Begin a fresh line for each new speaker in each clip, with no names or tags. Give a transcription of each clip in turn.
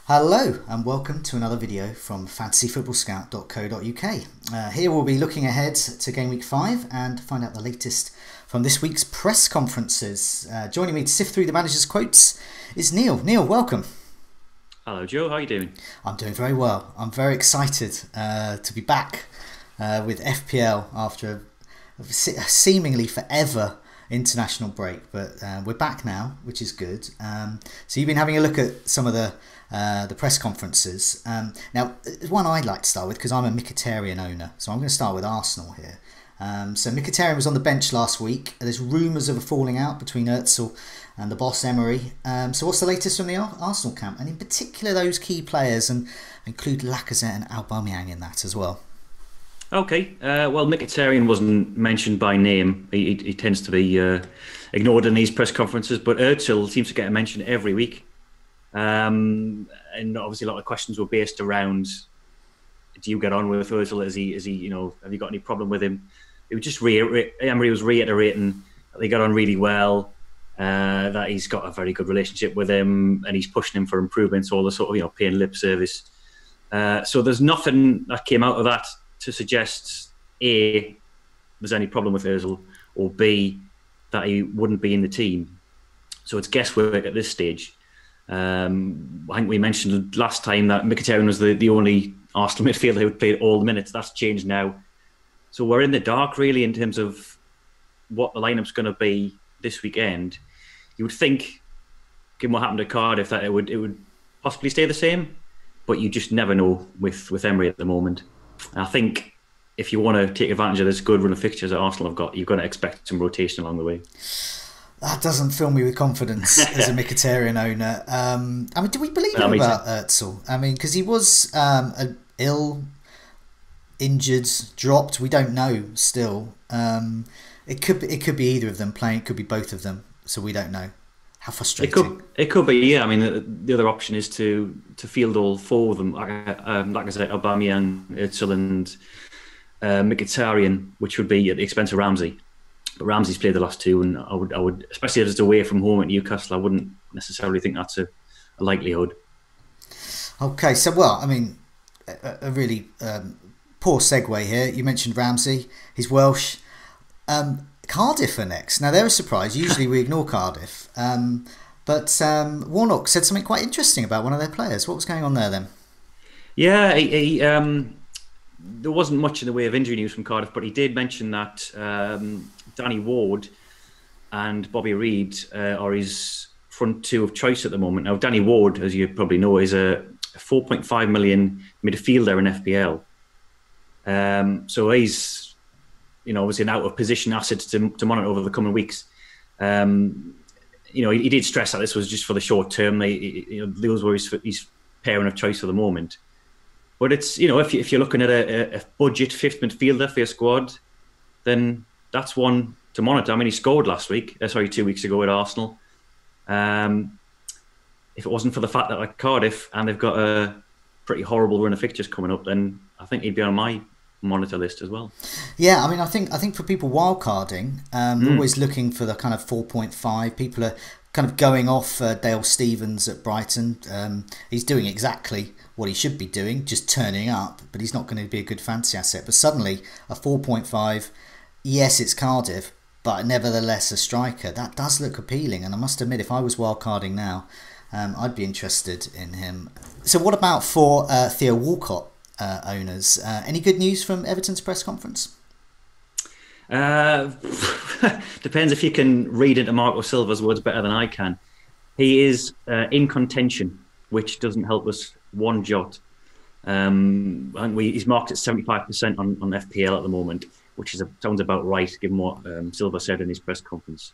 Hello and welcome to another video from fantasyfootballscout.co.uk. Here we'll be looking ahead to Game Week 5 and find out the latest from this week's press conferences. Joining me to sift through the manager's quotes is Neale. Neale, welcome.
Hello Joe, how are you doing?
I'm doing very well. I'm very excited to be back with FPL after a seemingly forever international break, but we're back now, which is good. So you've been having a look at some of the press conferences. Now, one I'd like to start with, because I'm a Mkhitaryan owner, so I'm going to start with Arsenal here. So Mkhitaryan was on the bench last week. There's rumours of a falling out between Özil and the boss Emery. So what's the latest from the Arsenal camp, and in particular those key players, and include Lacazette and Aubameyang in that as well?
Okay, well, Mkhitaryan wasn't mentioned by name. He tends to be ignored in these press conferences, but Özil seems to get a mention every week. And obviously a lot of questions were based around, do you get on with Özil? Is he, you know, have you got any problem with him? It was just Emery was reiterating that they got on really well, that he's got a very good relationship with him, and he's pushing him for improvements, all the sort of, you know, paying lip service. So there's nothing that came out of that to suggest A, there's any problem with Özil, or B, that he wouldn't be in the team. So it's guesswork at this stage. I think we mentioned last time that Mkhitaryan was the only Arsenal midfielder who would play all the minutes. That's changed now. So we're in the dark really in terms of what the lineup's going to be this weekend. You would think, given what happened to Cardiff, that it would possibly stay the same, but you just never know with Emery at the moment. I think if you want to take advantage of this good run of fixtures that Arsenal have got, you've got to expect some rotation along the way.
That doesn't fill me with confidence as a Mkhitaryan owner. I mean, do we believe him about Özil? I mean, because he was ill, injured, dropped. We don't know still. It could be either of them playing. It could be both of them. So we don't know. How frustrating.
It could be, yeah. I mean, the other option is to field all four of them, like I said, Aubameyang, Özil, and Mkhitaryan, which would be at the expense of Ramsey. But Ramsey's played the last two, and I would, especially if it's away from home at Newcastle, I wouldn't necessarily think that's a likelihood.
Okay, so well, I mean, a really poor segue here. You mentioned Ramsey. He's Welsh. Cardiff are next. Now they're a surprise. Usually we ignore Cardiff, but Warnock said something quite interesting about one of their players. What was going on there then?
Yeah, there wasn't much in the way of injury news from Cardiff, but he did mention that Danny Ward and Bobby Reid are his front two of choice at the moment. Now, Danny Ward, as you probably know, is a 4.5 million midfielder in FPL. So he's, you know, obviously an out of position asset to monitor over the coming weeks. You know, he did stress that this was just for the short term. Those were his pairing of choice for the moment. But it's, you know, if you're looking at a budget fifth midfielder for your squad, then that's one to monitor. I mean, he scored 2 weeks ago at Arsenal. If it wasn't for the fact that like Cardiff and they've got a pretty horrible run of fixtures coming up, then I think he'd be on my monitor list as well.
Yeah, I mean, I think for people wildcarding, always looking for the kind of 4.5. People are kind of going off Dale Stephens at Brighton. He's doing exactly what he should be doing, just turning up, but he's not going to be a good fantasy asset. But suddenly, a 4.5, yes, it's Cardiff, but nevertheless a striker. That does look appealing, and I must admit, if I was wildcarding now, I'd be interested in him. So what about for Theo Walcott owners? Any good news from Everton's press conference?
Depends if you can read into Marco Silva's words better than I can. He is in contention, which doesn't help us one jot. And he's marked at 75% on FPL at the moment, which sounds about right, given what Silva said in his press conference.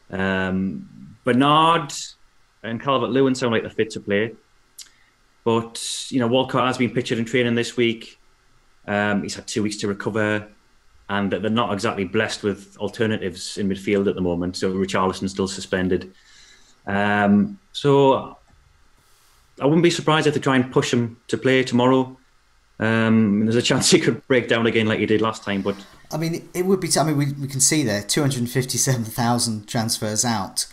Bernard and Calvert-Lewin sound like they're fit to play. But, you know, Walcott has been pictured in training this week. He's had 2 weeks to recover, and they're not exactly blessed with alternatives in midfield at the moment. So Richarlison's still suspended. So I wouldn't be surprised if they try and push him to play tomorrow. There's a chance he could break down again like he did last time. But
I mean, it would be. I mean, we can see there 257,000 transfers out.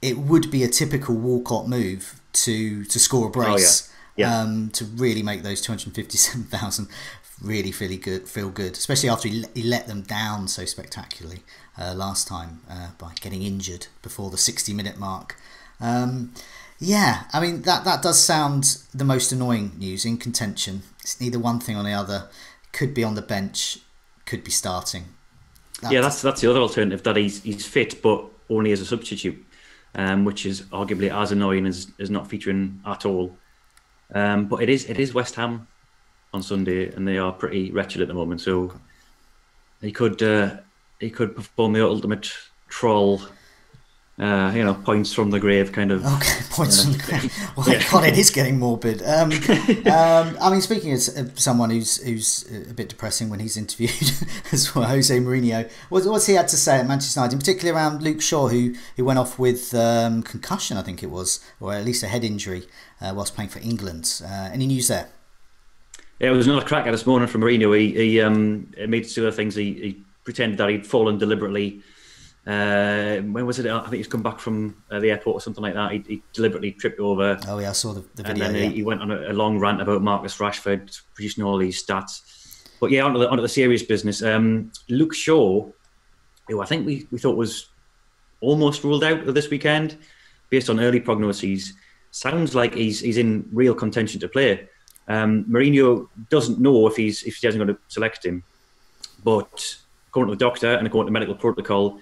It would be a typical Walcott move to score a brace.
To
really make those 257,000 really feel good, especially after he let them down so spectacularly last time by getting injured before the 60-minute mark. Yeah, I mean that does sound the most annoying news. In contention, it's neither one thing or the other. Could be on the bench, could be starting.
That's the other alternative, that he's fit but only as a substitute, which is arguably as annoying as not featuring at all. But it is West Ham on Sunday, and they are pretty wretched at the moment. So he could perform the ultimate troll, points from the grave kind of.
Okay, points from the grave. Well, God, it is getting morbid. I mean, speaking as someone who's a bit depressing when he's interviewed as well, Jose Mourinho, what's he had to say at Manchester United, in particular around Luke Shaw, who went off with concussion, I think it was, or at least a head injury whilst playing for England. Any news there? Yeah,
it was another cracker this morning from Mourinho. He made two other things. He pretended that he'd fallen deliberately. When was it? I think he's come back from the airport or something like that. He deliberately tripped over.
Oh yeah, I saw the video.
And then he went on a long rant about Marcus Rashford producing all these stats. But yeah, onto the serious business. Luke Shaw, who I think we thought was almost ruled out of this weekend based on early prognoses, sounds like he's in real contention to play. Mourinho doesn't know if he hasn't going to select him, but according to the doctor and according to medical protocol,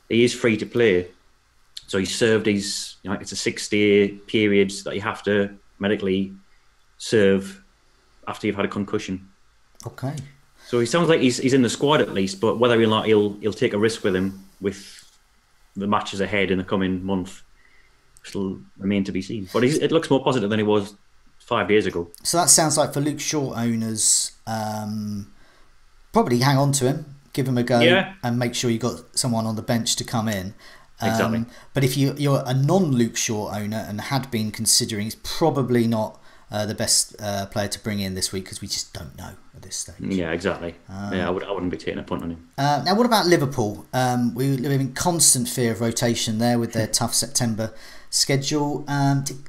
he is free to play. So he's served his, it's a 6-day period that you have to medically serve after you've had a concussion.
Okay.
So he sounds like he's in the squad at least, but whether or not he'll take a risk with him with the matches ahead in the coming month still remain to be seen. But it looks more positive than it was 5 years ago.
So that sounds like for Luke Shaw owners, probably hang on to him, give him a go, and make sure you got someone on the bench to come in.
Exactly.
But if you're a non-Luke Shaw owner and had been considering, it's probably not the best player to bring in this week because we just don't know at this stage.
Yeah, exactly. I wouldn't be taking a punt on him.
Now, what about Liverpool? We live in constant fear of rotation there with their tough September schedule.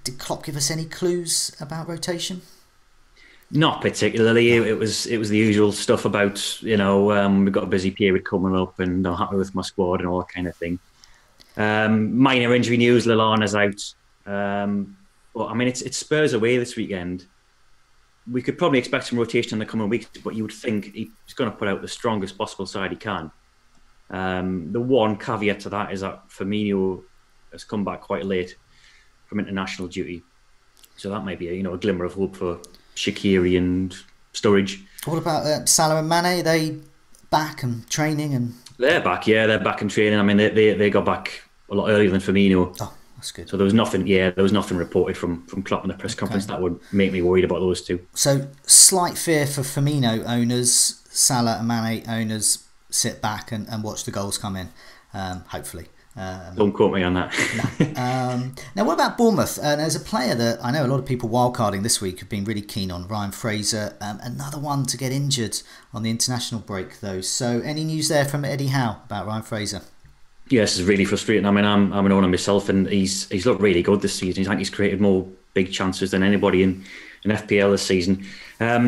Did Klopp give us any clues about rotation?
Not particularly. It was the usual stuff about, we've got a busy period coming up and I'm happy with my squad and all that kind of thing. Minor injury news, Lallana's out. But I mean, it's Spurs away this weekend. We could probably expect some rotation in the coming weeks, but you would think he's going to put out the strongest possible side he can. The one caveat to that is that Firmino has come back quite late from international duty. So that might be a glimmer of hope for Shaqiri and Sturridge.
What about Salah and Mane? Are they back and training? And
they're back, they're back and training. I mean, they got back a lot earlier than Firmino.
Oh, that's good.
So there was nothing reported from Klopp in the press conference that would make me worried about those two.
So slight fear for Firmino owners, Salah and Mane owners sit back and watch the goals come in, hopefully.
Don't quote me on that.
No. Now, what about Bournemouth? There's a player that I know a lot of people wildcarding this week have been really keen on, Ryan Fraser. Another one to get injured on the international break, though. So any news there from Eddie Howe about Ryan Fraser?
Yes, it's really frustrating. I mean, I'm an owner myself, and he's looked really good this season. I think he's created more big chances than anybody in FPL this season.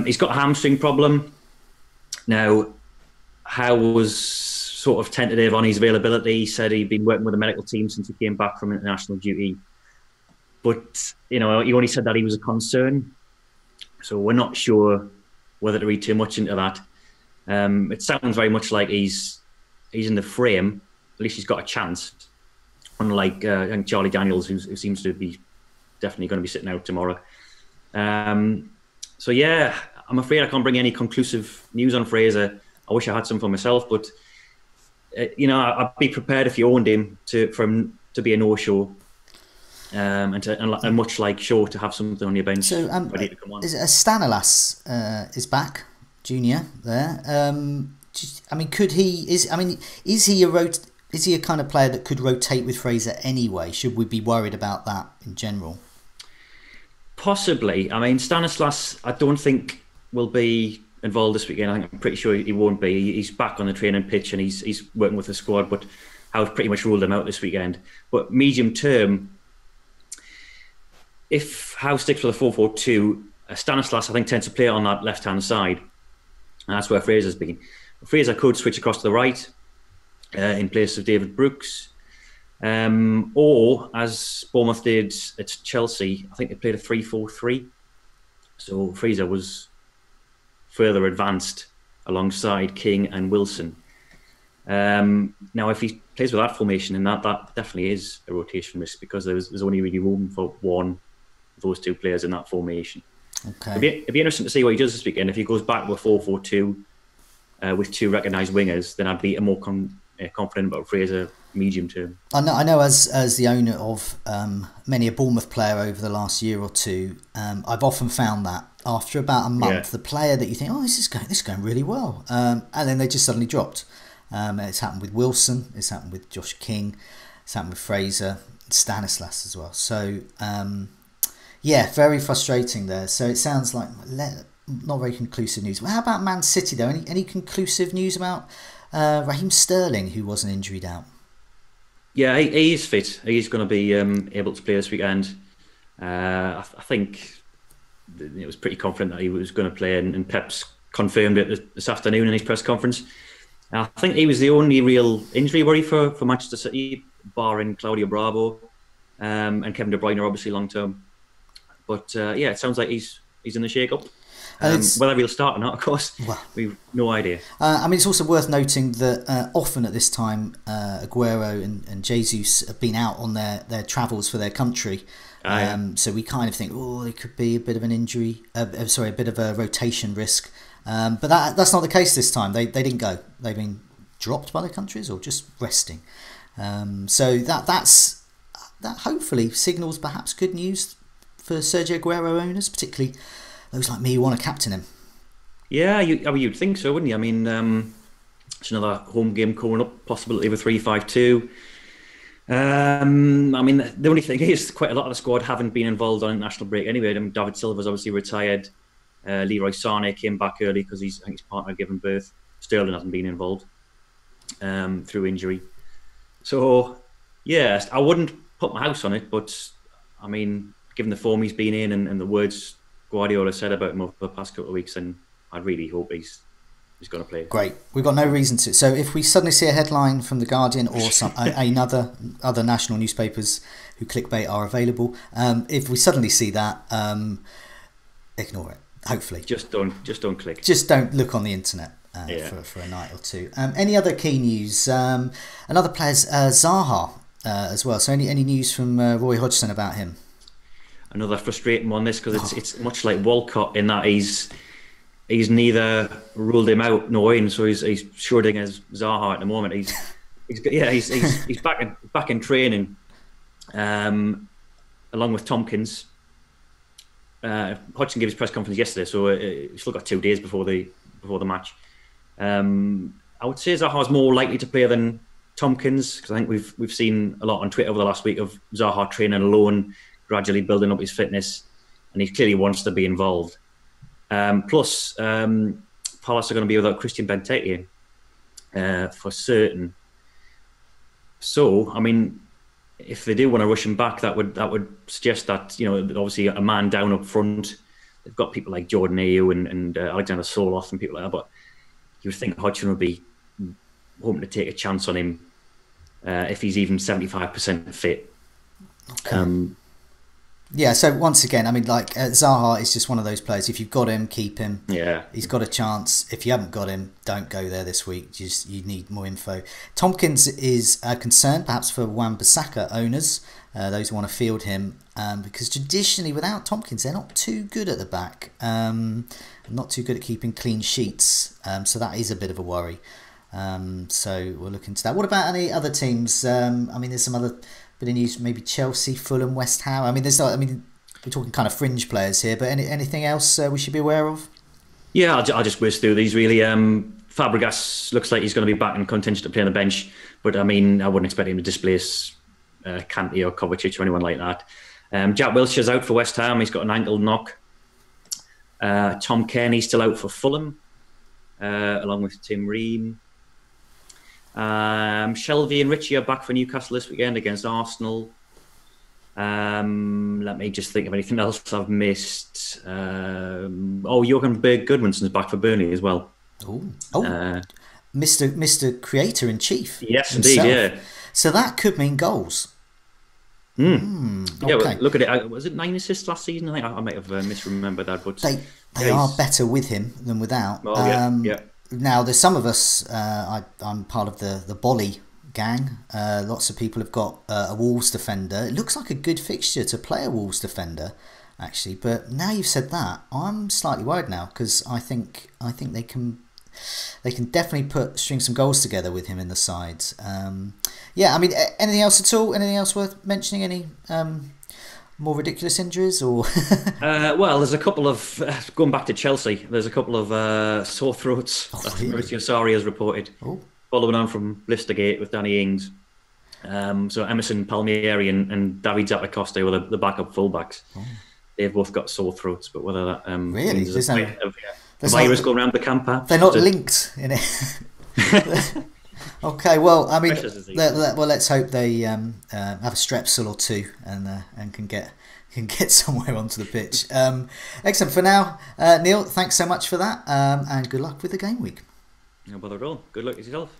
He's got a hamstring problem. Now, Howe was sort of tentative on his availability. He said he'd been working with the medical team since he came back from international duty. But, he only said that he was a concern. So we're not sure whether to read too much into that. It sounds very much like he's in the frame. At least he's got a chance. Unlike I think Charlie Daniels, who seems to be definitely going to be sitting out tomorrow. So yeah, I'm afraid I can't bring any conclusive news on Fraser. I wish I had some for myself, but I'd be prepared if you owned him for him to be a no-show, and much like Shaw to have something on your bench.
So
ready to come on.
Stanilas is back, junior there. I mean, is he a kind of player that could rotate with Fraser anyway? Should we be worried about that in general?
Possibly. I mean, Stanislas, I don't think will be involved this weekend. I'm pretty sure he won't be. He's back on the training pitch and he's working with the squad, but I've pretty much ruled him out this weekend. But medium term, if Howe sticks with a 4-4-2, Stanislas, I think, tends to play on that left-hand side. And that's where Fraser's been. Fraser could switch across to the right in place of David Brooks. Or, as Bournemouth did at Chelsea, I think they played a 3-4-3. So Fraser was further advanced alongside King and Wilson. Now, if he plays with that formation, then that definitely is a rotation risk, because there's only really room for one of those two players in that formation.
Okay.
It'd be interesting to see what he does this weekend. If he goes back to a 4-4-2 with two recognised wingers, then I'd be more confident about Fraser medium term.
I know as the owner of many a Bournemouth player over the last year or two, I've often found that after about a month, the player that you think, oh, this is going really well, and then they just suddenly dropped. It's happened with Wilson, it's happened with Josh King, it's happened with Fraser, Stanislas as well. So very frustrating there. So it sounds like not very conclusive news. Well, how about Man City though? Any conclusive news about Raheem Sterling, who wasn't injured out?
Yeah, he is fit. He's going to be able to play this weekend. I think it was pretty confident that he was going to play, and Pep's confirmed it this afternoon in his press conference. I think he was the only real injury worry for Manchester City, barring Claudio Bravo and Kevin De Bruyne, obviously long term. But it sounds like he's in the shake-up. Whether he'll start or not, of course, we've no idea.
It's also worth noting that often at this time, Aguero and Jesus have been out on their travels for their country. So we kind of think, it could be a bit of an injury, a bit of a rotation risk. But that's not the case this time. They didn't go. They've been dropped by their countries or just resting. So that hopefully signals perhaps good news for Sergio Aguero owners, particularly those like me who want to captain him. Yeah,
you'd think so, wouldn't you? I mean, it's another home game coming up, possibility of a 3-5-2. The only thing is, quite a lot of the squad haven't been involved on international break anyway. David Silva's obviously retired. Leroy Sané came back early because I think his partner gave him birth. Sterling hasn't been involved through injury. So, yeah, I wouldn't put my house on it, but I mean, given the form he's been in and the words Guardiola said about him over the past couple of weeks, and I really hope he's going to play.
Great. We've got no reason to. So if we suddenly see a headline from The Guardian or other national newspapers who clickbait are available, if we suddenly see that, ignore it. Hopefully.
Just don't click.
Just don't look on the internet for a night or two. Any other key news? Another player's Zaha as well. So any news from Roy Hodgson about him?
Another frustrating one, this, because it's much like Walcott in that he's neither ruled him out nor in, so he's shorting as Zaha at the moment. He's back in training, along with Tompkins. Hodgson gave his press conference yesterday, so he's still got 2 days before the match. I would say Zaha's more likely to play than Tompkins, because I think we've seen a lot on Twitter over the last week of Zaha training alone, gradually building up his fitness, and he clearly wants to be involved. Plus, Palace are going to be without Christian Benteke for certain. So, I mean, if they do want to rush him back, that would suggest that, obviously a man down up front. They've got people like Jordan Ayew and Alexander Soloth and people like that, but you would think Hodgson would be hoping to take a chance on him if he's even 75% fit.
Okay. So once again, Zaha is just one of those players. If you've got him, keep him.
Yeah,
he's got a chance. If you haven't got him, don't go there this week. You need more info. Tompkins is a concern, perhaps for Wan-Bissaka owners, those who want to field him, because traditionally without Tompkins, they're not too good at the back, not too good at keeping clean sheets. So that is a bit of a worry. So we'll look into that. What about any other teams? There's some other bit of news, maybe Chelsea, Fulham, West Ham. We're talking kind of fringe players here, but anything else we should be aware of?
Yeah, I'll just whiz through these really. Fabregas looks like he's going to be back in contention to play on the bench, but I wouldn't expect him to displace Kante or Kovacic or anyone like that. Jack Wilshere's out for West Ham. He's got an ankle knock. Tom Kearney's still out for Fulham, along with Tim Ream. Shelvey and Ritchie are back for Newcastle this weekend against Arsenal. Let me just think of anything else I've missed. Johan Berg Goodmanson's back for Burnley as well.
Oh, Mr. Creator in Chief
Yes, indeed,
himself.
yeah.
So that could mean goals.
Yeah,
Okay.
look at it. Was it 9 assists last season? I think I might have misremembered that, but
They are better with him than without.
Oh, yeah.
Now, there's some of us. I'm part of the Bolly gang. Lots of people have got a Wolves defender. It looks like a good fixture to play a Wolves defender, actually. But now you've said that, I'm slightly worried now because I think they can definitely string some goals together with him in the sides. Yeah, I mean, anything else at all? Anything else worth mentioning? Any more ridiculous injuries or?
Well, there's a couple of going back to Chelsea. There's a couple of sore throats that
really?
Maurizio Sarri has reported, following on from Blistergate with Danny Ings. So Emerson Palmieri and David Zappacosta were the backup fullbacks. They've both got sore throats, but whether that
really
there's a virus going around the camp, perhaps.
They're not linked in it. Okay, well, I mean, let's hope they have a strepsil or two and can get somewhere onto the pitch. Excellent for now, Neale. Thanks so much for that, and good luck with the game week.
No bother at all. Good luck yourself.